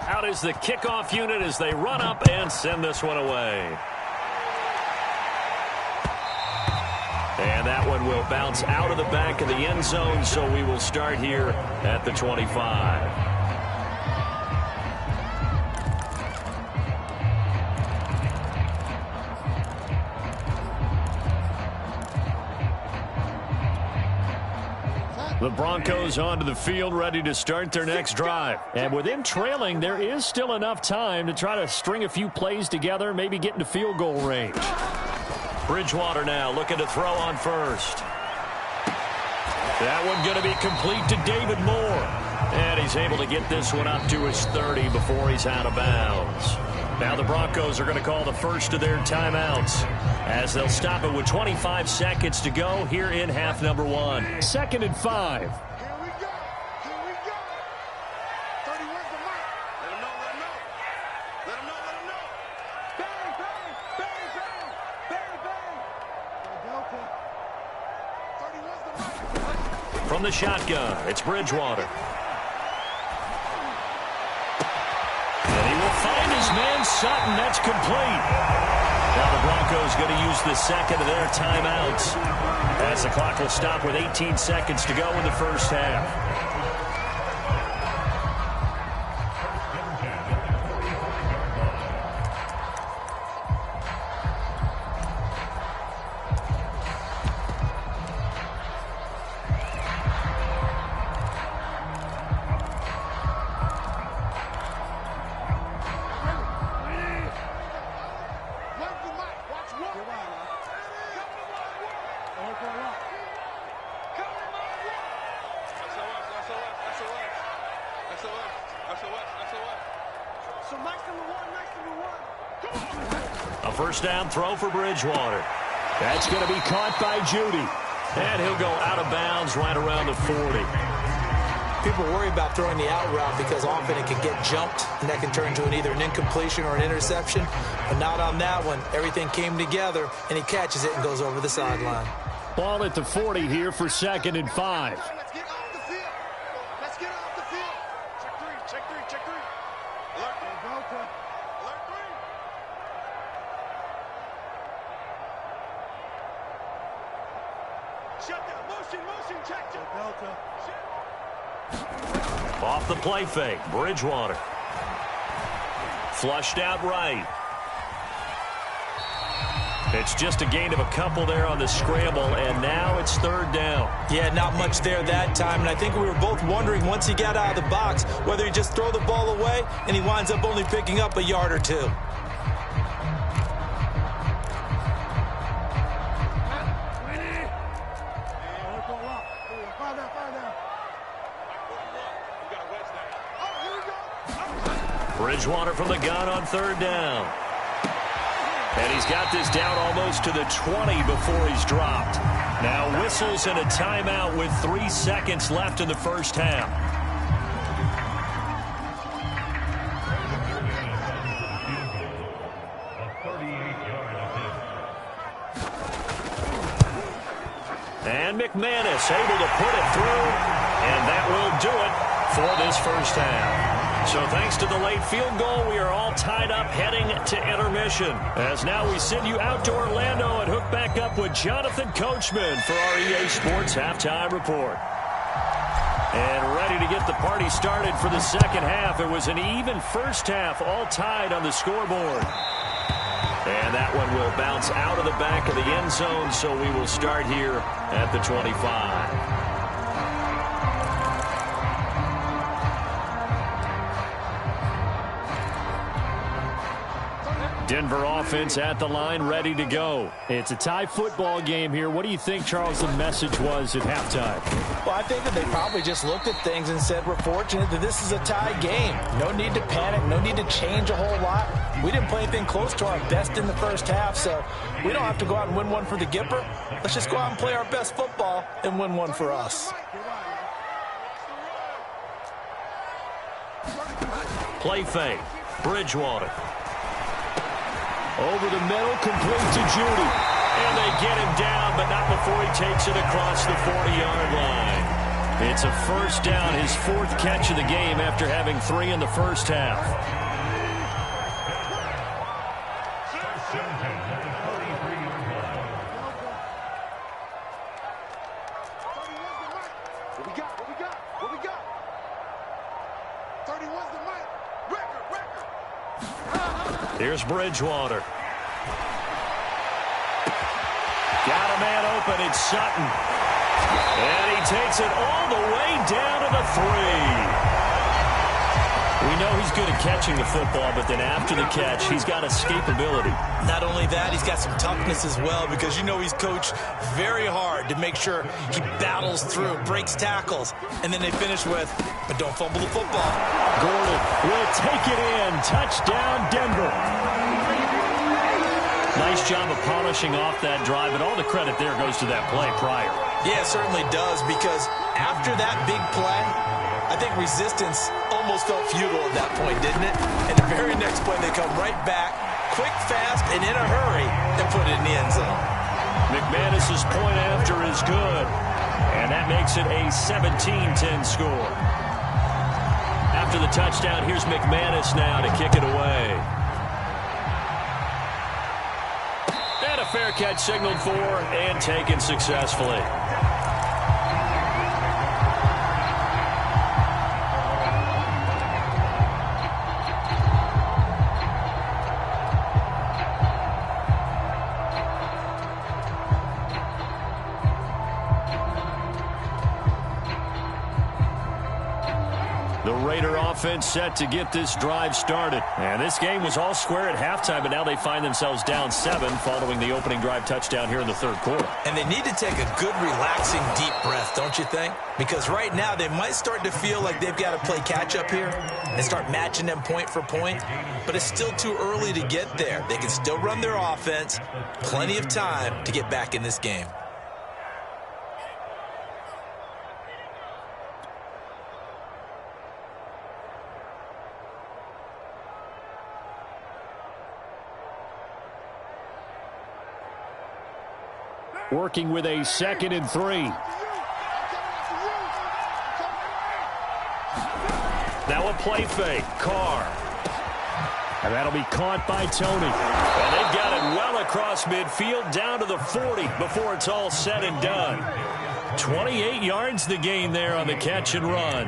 Out is the kickoff unit as they run up and send this one away. And that one will bounce out of the back of the end zone, so we will start here at the 25. The Broncos onto the field, ready to start their next drive. And with them trailing, there is still enough time to try to string a few plays together, maybe get into field goal range. Bridgewater now looking to throw on first. That one going to be complete to David Moore. And he's able to get this one up to his 30 before he's out of bounds. Now the Broncos are going to call the first of their timeouts as they'll stop it with 25 seconds to go here in half number 1. 2nd and 5. Here we go. Here we go. 30, where's the mark? Let him know, let him know. Let him know, let him know. Bang, bang, bang, bang, bang, bang. Delta. 30, where's the mark? From the shotgun, it's Bridgewater. Find his man Sutton. That's complete. Now the Broncos going to use the second of their timeouts as the clock will stop with 18 seconds to go in the first half. A first down throw for Bridgewater. That's going to be caught by Judy. And he'll go out of bounds right around the 40. People worry about throwing the out route because often it can get jumped, and that can turn into either an incompletion or an interception. But not on that one. Everything came together, and he catches it and goes over the sideline. Ball at the 40 here for 2nd and 5. Let's get off the field. Let's get off the field. Check three, check three, check three. Alert three. Alert three. Shut down. Motion, check. Delta. Off the play fake, Bridgewater. Flushed out right. It's just a gain of a couple there on the scramble, and now it's 3rd down. Yeah, not much there that time, and I think we were both wondering once he got out of the box whether he just throw the ball away, and he winds up only picking up a yard or two. Bridgewater from the gun on 3rd down. And he's got this down almost to the 20 before he's dropped. Now whistles and a timeout with 3 seconds left in the first half. And McManus able to put it through, and that will do it for this first half. So thanks to the late field goal, we are all tied up heading to intermission. As now we send you out to Orlando and hook back up with Jonathan Coachman for our EA Sports Halftime Report. And ready to get the party started for the second half. It was an even first half, all tied on the scoreboard. And that one will bounce out of the back of the end zone, so we will start here at the 25. Denver offense at the line, ready to go. It's a tie football game here. What do you think, Charles, the message was at halftime? Well, I think that they probably just looked at things and said, we're fortunate that this is a tie game. No need to panic, no need to change a whole lot. We didn't play anything close to our best in the first half, so we don't have to go out and win one for the Gipper. Let's just go out and play our best football and win one for us. Play fake. Bridgewater. Over the middle, complete to Judy. And they get him down, but not before he takes it across the 40-yard line. It's a first down, his 4th catch of the game after having 3 in the first half. What we got? 31's the mic. Record. Here's Bridgewater. Got a man open. It's Sutton. And he takes it all the way down to the 3. We know he's good at catching the football, but then after the catch, he's got escapability. Not only that, he's got some toughness as well, because you know he's coached very hard to make sure he battles through, breaks tackles, and then they finish with, but don't fumble the football. Gordon will take it in. Touchdown, Denver. Nice job of polishing off that drive, and all the credit there goes to that play prior. Yeah, it certainly does, because after that big play, I think resistance almost felt futile at that point, didn't it? And the very next play, they come right back, quick, fast, and in a hurry, and put it in the end zone. McManus's point after is good, and that makes it a 17-10 score. After the touchdown, here's McManus now to kick it away. And a fair catch signaled for and taken successfully. Offense set to get this drive started. And this game was all square at halftime, but now they find themselves down 7 following the opening drive touchdown here in the 3rd quarter. And they need to take a good, relaxing, deep breath, don't you think? Because right now they might start to feel like they've got to play catch-up here and start matching them point for point. But it's still too early to get there. They can still run their offense. Plenty of time to get back in this game. Working with a 2nd and 3. Now a play fake. Carr. And that'll be caught by Tony. And they've got it well across midfield down to the 40 before it's all said and done. 28 yards the gain there on the catch and run.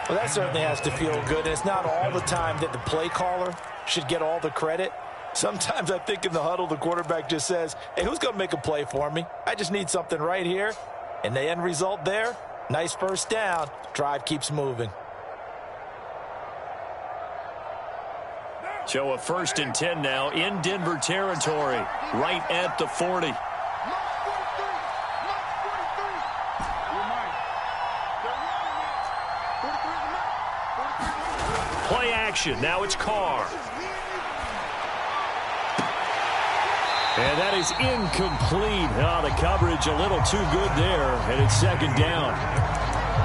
Well, that certainly has to feel good. And it's not all the time that the play caller should get all the credit. Sometimes I think in the huddle, the quarterback just says, hey, who's going to make a play for me? I just need something right here. And the end result there, nice first down. Drive keeps moving. So a 1st and 10 now in Denver territory, right at the 40. Play action. Now it's Carr. And that is incomplete. Oh, the coverage a little too good there, and it's 2nd down.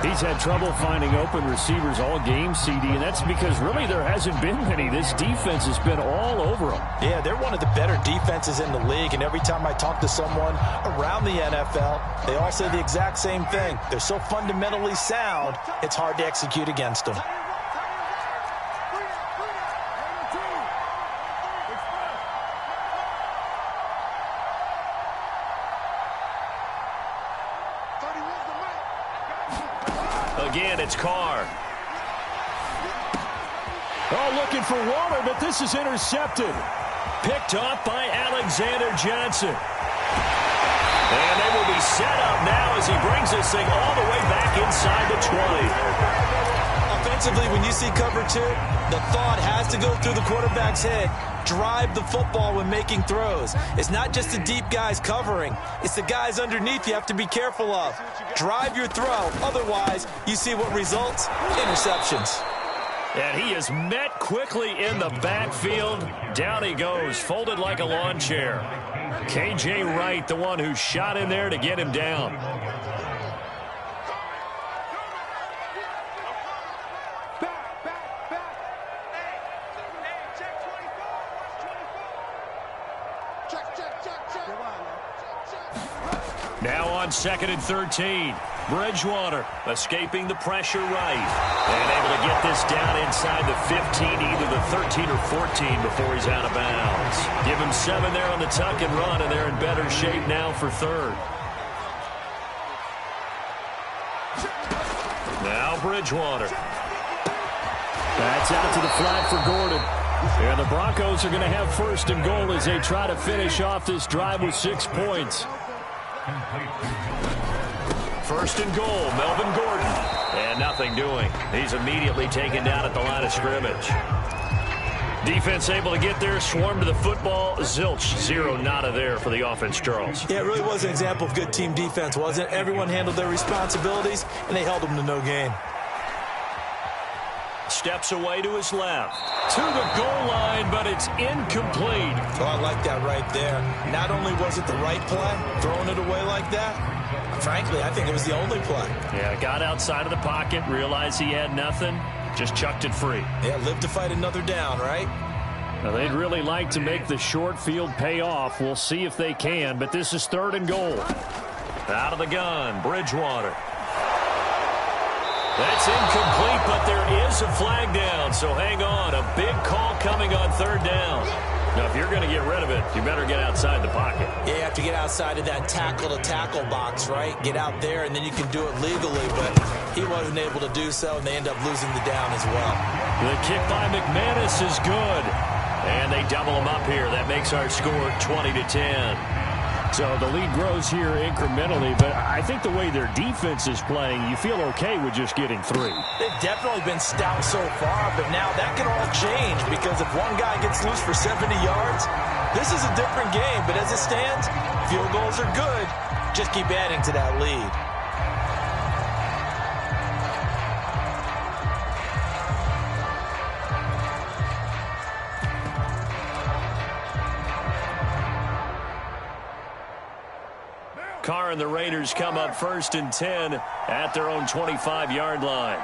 He's had trouble finding open receivers all game, CD, and that's because really there hasn't been many. This defense has been all over them. Yeah, they're one of the better defenses in the league, and every time I talk to someone around the NFL, they all say the exact same thing. They're so fundamentally sound, it's hard to execute against them. Again, it's Carr. Oh, looking for Waller, but this is intercepted. Picked off by Alexander Johnson. And they will be set up now as he brings this thing all the way back inside the 20. Offensively, when you see cover 2, the thought has to go through the quarterback's head. Drive the football when making throws. It's not just the deep guys covering. It's the guys underneath you have to be careful of. Drive your throw. Otherwise, you see what results? Interceptions. And he is met quickly in the backfield. Down he goes, folded like a lawn chair. K.J. Wright, the one who shot in there to get him down. Now on 2nd and 13. Bridgewater escaping the pressure right. And able to get this down inside the 15, either the 13 or 14 before he's out of bounds. Give him 7 there on the tuck and run, and they're in better shape now for third. Now Bridgewater. That's out to the flat for Gordon. And the Broncos are going to have first and goal as they try to finish off this drive with 6 points. First and goal, Melvin Gordon. And nothing doing. He's immediately taken down at the line of scrimmage. Defense able to get there, swarm to the football. Zilch, 0 nada there for the offense, Charles. Yeah, it really was an example of good team defense, wasn't it? Everyone handled their responsibilities, and they held them to no gain. Steps away to his left. To the goal line, but it's incomplete. Oh, I like that right there. Not only was it the right play, throwing it away like that, frankly, I think it was the only play. Yeah, got outside of the pocket, realized he had nothing, just chucked it free. Yeah, live to fight another down, right? Now, they'd really like to make the short field pay off. We'll see if they can, but this is third and goal. Out of the gun, Bridgewater. That's incomplete, but there is a flag down, so hang on. A big call coming on third down. Now, if you're going to get rid of it, you better get outside the pocket. Yeah, you have to get outside of that tackle-to-tackle box, right? Get out there, and then you can do it legally, but he wasn't able to do so, and they end up losing the down as well. The kick by McManus is good, and they double him up here. That makes our score 20-10. So the lead grows here incrementally, but I think the way their defense is playing, you feel okay with just getting 3. They've definitely been stout so far, but now that can all change because if one guy gets loose for 70 yards, this is a different game. But as it stands, field goals are good. Just keep adding to that lead. Carr and the Raiders come up first and 10 at their own 25-yard line.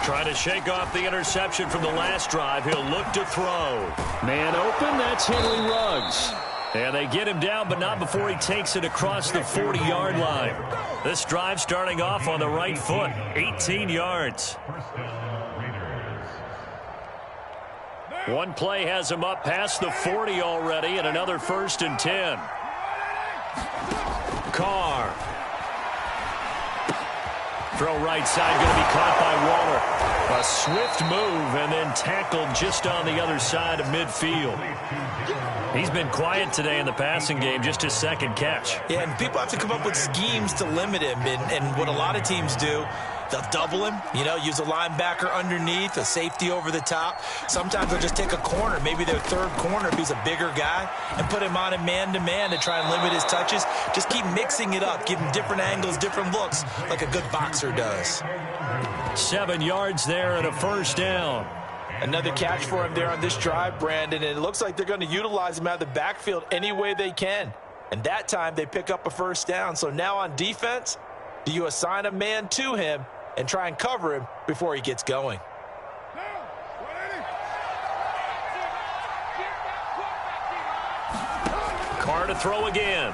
Trying to shake off the interception from the last drive. He'll look to throw. Man open, that's Henry Ruggs. And they get him down, but not before he takes it across the 40-yard line. This drive starting off on the right foot, 18 yards. One play has him up past the 40 already, and another first and 10. Carr. Throw right side, going to be caught by Waller. A swift move and then tackled just on the other side of midfield. He's been quiet today in the passing game, just his second catch. Yeah, and people have to come up with schemes to limit him, and what a lot of teams do, they'll double him, use a linebacker underneath, a safety over the top. Sometimes they'll just take a corner, maybe their third corner if he's a bigger guy, and put him on a man-to-man to try and limit his touches. Just keep mixing it up, give him different angles, different looks, like a good boxer does. 7 yards there and a first down. Another catch for him there on this drive, Brandon, and it looks like they're going to utilize him out of the backfield any way they can. And that time they pick up a first down. So now on defense, do you assign a man to him and try and cover him before he gets going? Carr to throw again.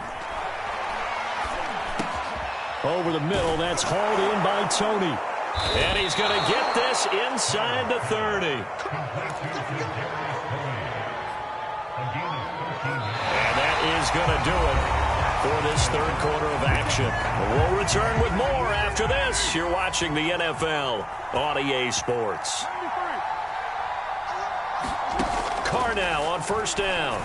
Over the middle, that's hauled in by Tony. And he's going to get this inside the 30. And that is going to do it for this third quarter of action. We'll return with more after this. You're watching the NFL on EA Sports. Carr now on first down.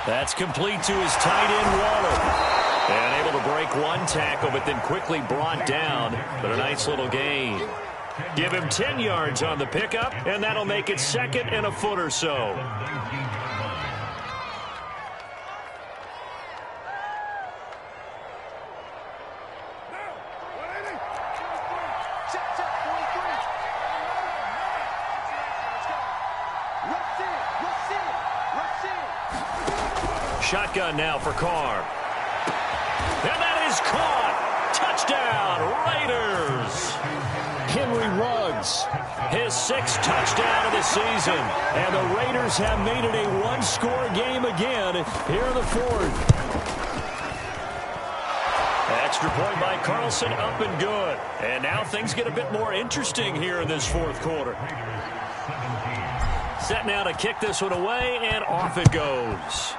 That's complete to his tight end, Waller. And able to break one tackle, but then quickly brought down. But a nice little gain. Give him 10 yards on the pickup, and that'll make it second and a foot or so. Shotgun now for Carr. And that is caught. Touchdown, Raiders. Henry Ruggs, his 6th touchdown of the season. And the Raiders have made it a one-score game again here in the fourth. Extra point by Carlson, up and good. And now things get a bit more interesting here in this fourth quarter. Set now to kick this one away, and off it goes.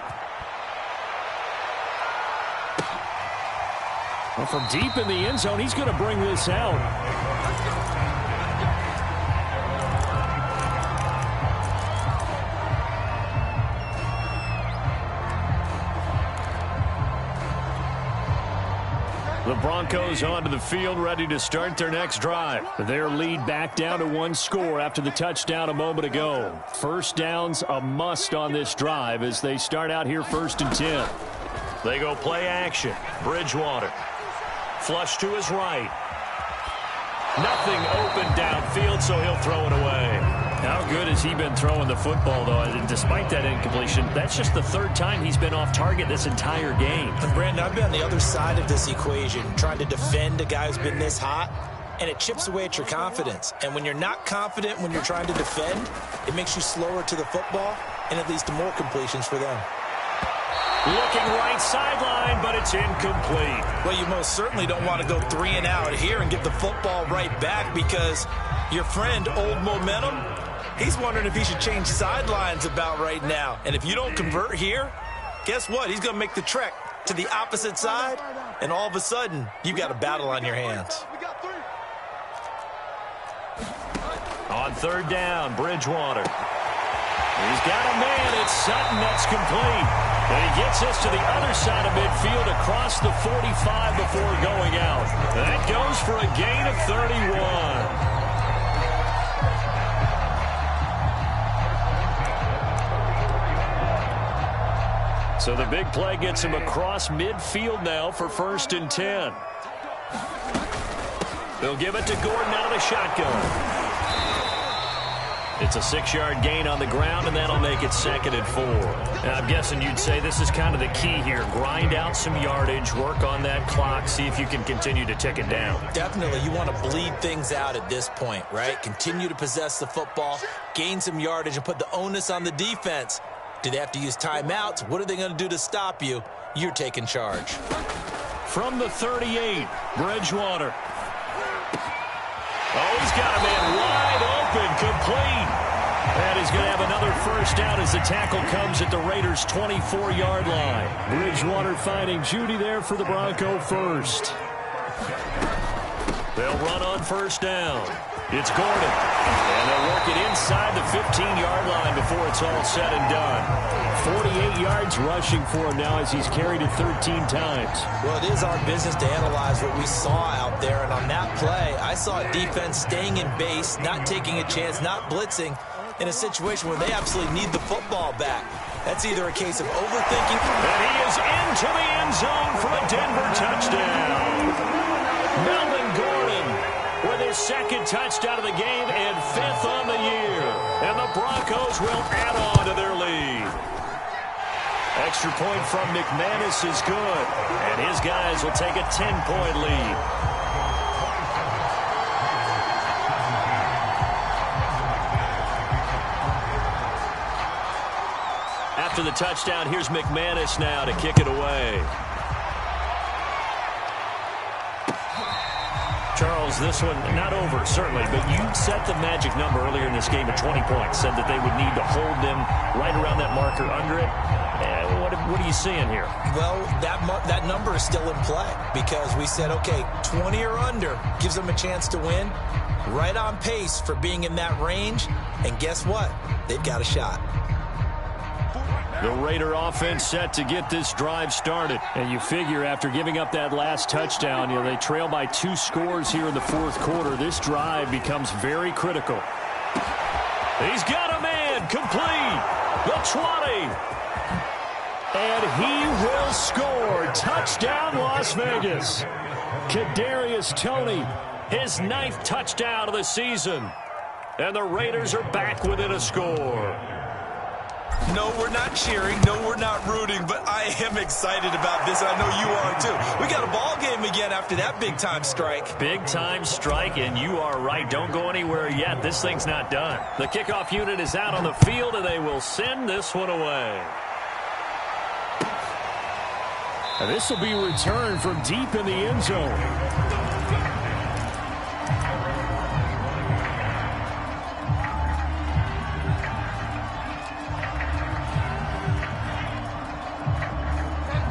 Well, from deep in the end zone, he's going to bring this out. The Broncos onto the field, ready to start their next drive. Their lead back down to one score after the touchdown a moment ago. First down's a must on this drive as they start out here 1st and 10. They go play action. Bridgewater. Flush to his right. Nothing open downfield, so he'll throw it away. How good has he been throwing the football, though? And despite that incompletion, that's just the 3rd time he's been off target this entire game. And Brandon, I've been on the other side of this equation, trying to defend a guy who's been this hot, and it chips away at your confidence. And when you're not confident when you're trying to defend, it makes you slower to the football, and it leads to more completions for them. Looking right sideline, but it's incomplete. Well, you most certainly don't want to go 3 and out here and give the football right back, because your friend, Old Momentum, he's wondering if he should change sidelines about right now. And if you don't convert here, guess what? He's going to make the trek to the opposite side, and all of a sudden, you've got a battle on your hands. On 3rd down, Bridgewater. He's got a man. It's Sutton. That's complete. And he gets us to the other side of midfield across the 45 before going out. That goes for a gain of 31. So the big play gets him across midfield now for 1st and 10. They'll give it to Gordon out of the shotgun. It's a 6-yard gain on the ground, and that'll make it 2nd and 4. Now, I'm guessing you'd say this is kind of the key here. Grind out some yardage, work on that clock, see if you can continue to tick it down. Definitely. You want to bleed things out at this point, right? Continue to possess the football, gain some yardage, and put the onus on the defense. Do they have to use timeouts? What are they going to do to stop you? You're taking charge. From the 38, Bridgewater. Oh, he's got a man wide open, complete. And he's going to have another first down as the tackle comes at the Raiders' 24-yard line. Bridgewater finding Judy there for the Bronco first. They'll run on 1st down. It's Gordon. And they'll work it inside the 15-yard line before it's all said and done. 48 yards rushing for him now as he's carried it 13 times. Well, it is our business to analyze what we saw out there. And on that play, I saw a defense staying in base, not taking a chance, not blitzing in a situation where they absolutely need the football back. That's either a case of overthinking. And he is into the end zone for a Denver touchdown. Melvin Gordon with his 2nd touchdown of the game and 5th on the year. And the Broncos will add on to their lead. Extra point from McManus is good. And his guys will take a 10-point lead. After the touchdown, here's McManus now to kick it away. Charles, this one not over, certainly, but you set the magic number earlier in this game at 20 points, said that they would need to hold them right around that marker under it. What are you seeing here? Well, that number is still in play because we said, okay, 20 or under gives them a chance to win. Right on pace for being in that range, and guess what? They've got a shot. The Raider offense set to get this drive started. And you figure after giving up that last touchdown, they trail by 2 scores here in the 4th quarter. This drive becomes very critical. He's got a man complete. The 20. And he will score. Touchdown, Las Vegas. Kadarius Toney, his 9th touchdown of the season. And the Raiders are back within a score. No, we're not cheering. No, we're not rooting, but I am excited about this. I know you are too. We got a ball game again after that big-time strike. Big-time strike, and you are right. Don't go anywhere yet. This thing's not done. The kickoff unit is out on the field, and they will send this one away. And this will be returned from deep in the end zone.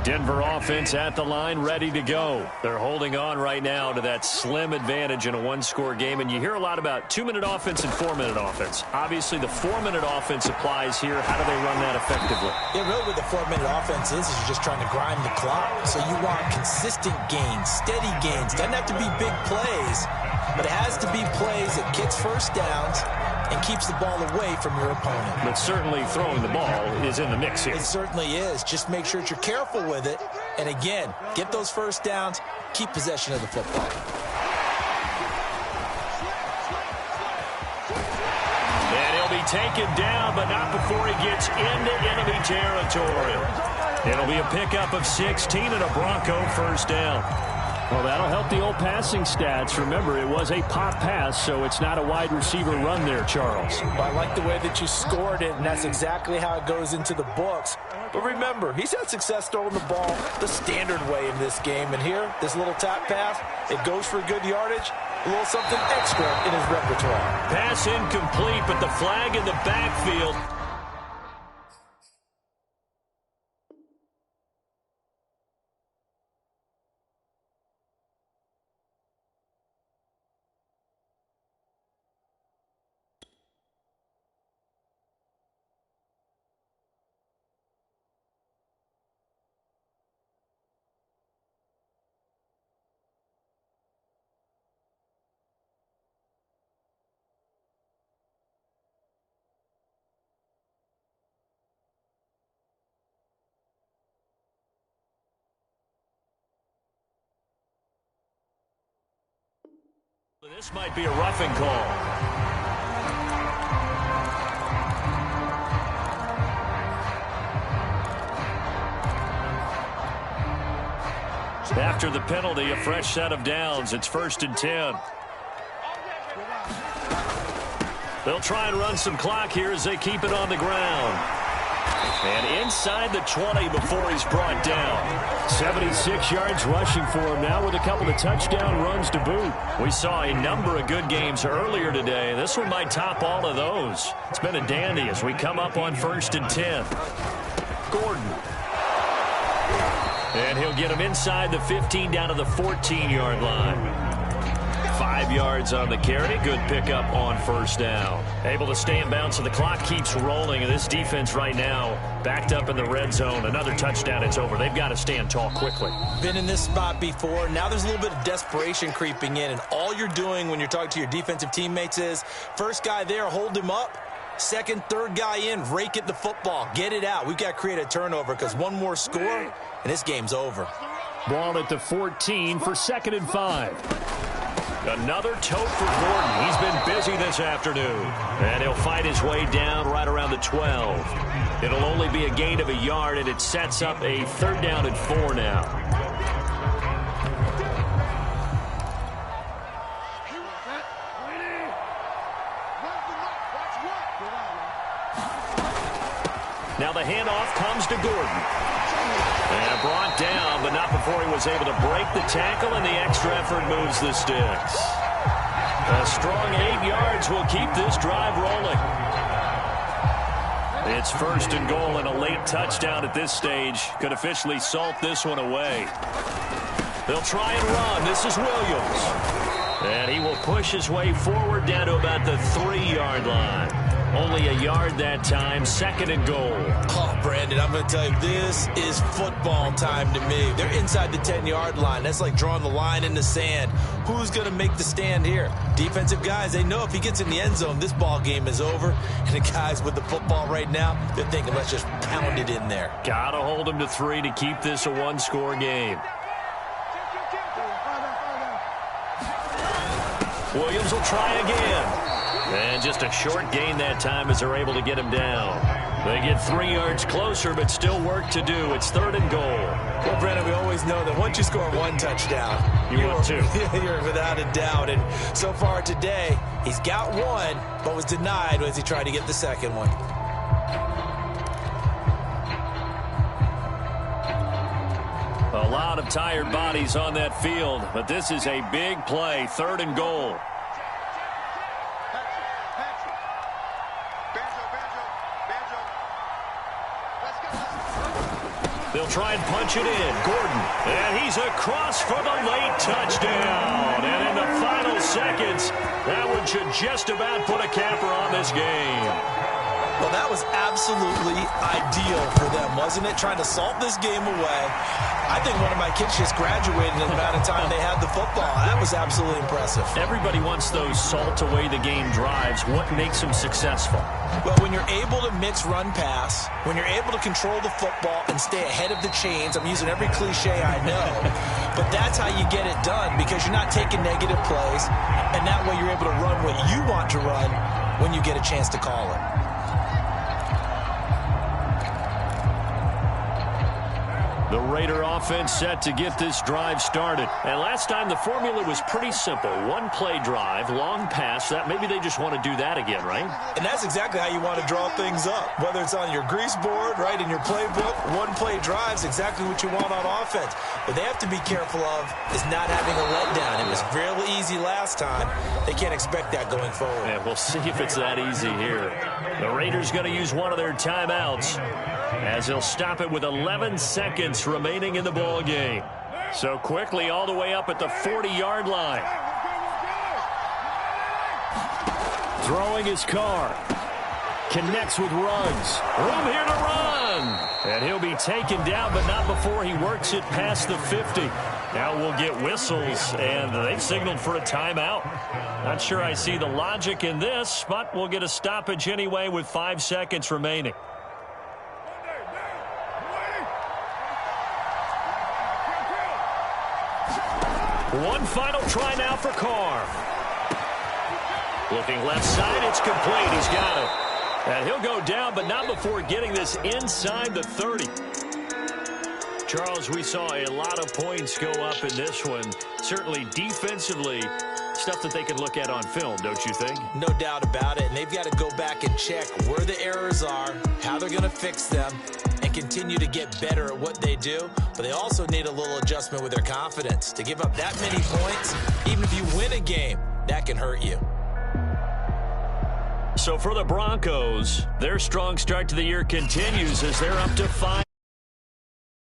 Denver offense at the line, ready to go. They're holding on right now to that slim advantage in a one-score game. And you hear a lot about 2-minute offense and 4-minute offense. Obviously, the 4-minute offense applies here. How do they run that effectively? Yeah, really what the 4-minute offense is you're just trying to grind the clock. So you want consistent gains, steady gains. Doesn't have to be big plays, but it has to be plays that gets first downs and keeps the ball away from your opponent. But certainly throwing the ball is in the mix here. It certainly is. Just make sure that you're careful with it. And again, get those first downs, keep possession of the football. And he'll be taken down, but not before he gets into enemy territory. It'll be a pickup of 16 and a Bronco first down. Well, that'll help the old passing stats. Remember, it was a pop pass, so it's not a wide receiver run there, Charles. Well, I like the way that you scored it, and that's exactly how it goes into the books. But remember, he's had success throwing the ball the standard way in this game. And here, this little tap pass, it goes for good yardage, a little something extra in his repertoire. Pass incomplete, but the flag in the backfield. This might be a roughing call. After the penalty, a fresh set of downs. It's 1st and 10. They'll try and run some clock here as they keep it on the ground. And inside the 20 before he's brought down. 76 yards rushing for him now with a couple of touchdown runs to boot. We saw a number of good games earlier today. This one might top all of those. It's been a dandy as we come up on 1st and 10. Gordon. And he'll get him inside the 15 down to the 14-yard line. 5 yards on the carry. Good pickup on 1st down. Able to stay in bounds, so the clock keeps rolling. And this defense right now backed up in the red zone. Another touchdown, it's over. They've got to stand tall quickly. Been in this spot before. Now there's a little bit of desperation creeping in. And all you're doing when you're talking to your defensive teammates is, first guy there, hold him up. Second, third guy in, rake at the football. Get it out. We've got to create a turnover because one more score, and this game's over. Ball at the 14 for 2nd and 5. Another tote for Gordon. He's been busy this afternoon. And he'll fight his way down right around the 12. It'll only be a gain of a yard, and it sets up a 3rd down and 4 now. Now the handoff comes to Gordon. And brought down, but not before he was able to break the tackle, and the extra effort moves the sticks. A strong 8 yards will keep this drive rolling. It's 1st and goal, and a late touchdown at this stage could officially salt this one away. They'll try and run. This is Williams. And he will push his way forward down to about the 3-yard line. Only a yard that time, 2nd and goal. Oh, Brandon, I'm going to tell you, this is football time to me. They're inside the 10-yard line. That's like drawing the line in the sand. Who's going to make the stand here? Defensive guys, they know if he gets in the end zone, this ball game is over. And the guys with the football right now, they're thinking, let's just pound it in there. Got to hold him to 3 to keep this a one-score game. Williams will try again. And just a short gain that time as they're able to get him down. They get 3 yards closer, but still work to do. It's 3rd and goal. Well, Brandon, we always know that once you score one touchdown, you're 2. You're without a doubt. And so far today, he's got one, but was denied as he tried to get the second one. A lot of tired bodies on that field, but this is a big play, 3rd and goal. They'll try and punch it in. Gordon, and he's across for the late touchdown. And in the final seconds, that one should just about put a capper on this game. Well, that was absolutely ideal for them, wasn't it? Trying to salt this game away. I think one of my kids just graduated in the amount of time they had the football. That was absolutely impressive. Everybody wants those salt away the game drives. What makes them successful? Well, when you're able to mix run pass, when you're able to control the football and stay ahead of the chains, I'm using every cliche I know, but that's how you get it done because you're not taking negative plays, and that way you're able to run what you want to run when you get a chance to call it. The Raider offense set to get this drive started. And last time the formula was pretty simple. One play drive, long pass. That maybe they just want to do that again, right? And that's exactly how you want to draw things up. Whether it's on your grease board, right, in your playbook, one play drive's exactly what you want on offense. What they have to be careful of is not having a letdown. It was fairly easy last time. They can't expect that going forward. Yeah, we'll see if it's that easy here. The Raiders going to use one of their timeouts as they'll stop it with 11 seconds remaining in the ball game. So quickly all the way up at the 40-yard line. Throwing his car. Connects with Ruggs. Room here to run. And he'll be taken down, but not before he works it past the 50. Now we'll get whistles, and they've signaled for a timeout. Not sure I see the logic in this, but we'll get a stoppage anyway with 5 seconds remaining. One final try now for Carr. Looking left side, it's complete. He's got it. And he'll go down, but not before getting this inside the 30. Charles, we saw a lot of points go up in this one. Certainly defensively, stuff that they can look at on film, don't you think? No doubt about it. And they've got to go back and check where the errors are, how they're going to fix them, and continue to get better at what they do. But they also need a little adjustment with their confidence. To give up that many points, even if you win a game, that can hurt you. So for the Broncos, their strong start to the year continues as they're up to 5.